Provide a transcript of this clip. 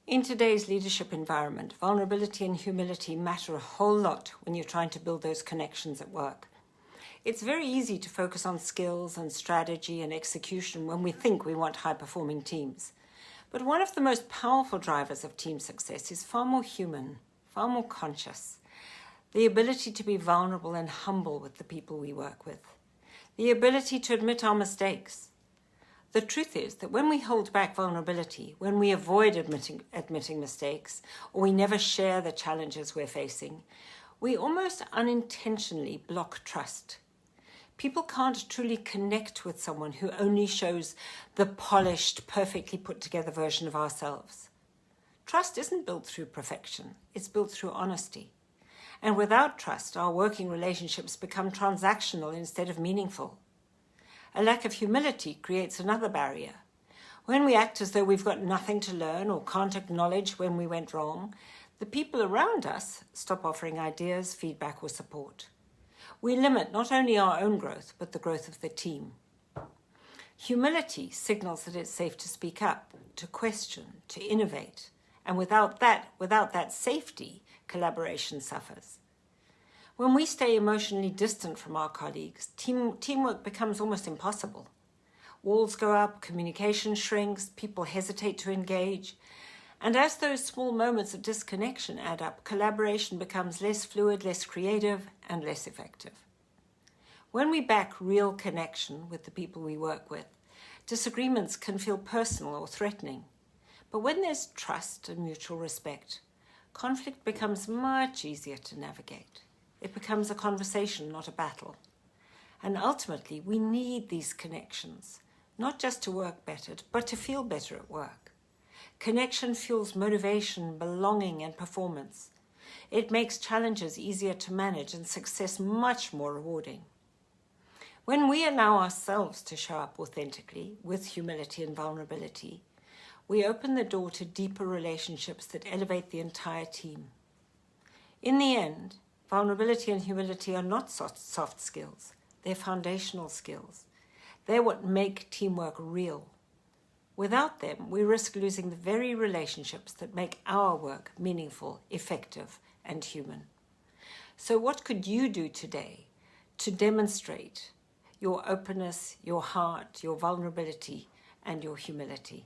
In today's leadership environment, vulnerability and humility matter a whole lot when you're trying to build those connections at work. It's very easy to focus on skills and strategy and execution when we think we want high-performing teams. But one of the most powerful drivers of team success is far more human, far more conscious. The ability to be vulnerable and humble with the people we work with. The ability to admit our mistakes. The truth is that when we hold back vulnerability, when we avoid admitting mistakes, or we never share the challenges we're facing, we almost unintentionally block trust. People can't truly connect with someone who only shows the polished, perfectly put together version of ourselves. Trust isn't built through perfection, it's built through honesty. And without trust, our working relationships become transactional instead of meaningful. A lack of humility creates another barrier. When we act as though we've got nothing to learn or can't acknowledge when we went wrong, the people around us stop offering ideas, feedback, or support. We limit not only our own growth, but the growth of the team. Humility signals that it's safe to speak up, to question, to innovate. And without that safety, collaboration suffers. When we stay emotionally distant from our colleagues, teamwork becomes almost impossible. Walls go up, communication shrinks, people hesitate to engage. And as those small moments of disconnection add up, collaboration becomes less fluid, less creative, and less effective. When we back real connection with the people we work with, disagreements can feel personal or threatening. But when there's trust and mutual respect, conflict becomes much easier to navigate. It becomes a conversation, not a battle. And ultimately, we need these connections, not just to work better, but to feel better at work. Connection fuels motivation, belonging, and performance. It makes challenges easier to manage and success much more rewarding. When we allow ourselves to show up authentically, with humility and vulnerability, we open the door to deeper relationships that elevate the entire team. In the end, vulnerability and humility are not soft skills. They're foundational skills. They're what make teamwork real. Without them, we risk losing the very relationships that make our work meaningful, effective, and human. So what could you do today to demonstrate your openness, your heart, your vulnerability, and your humility?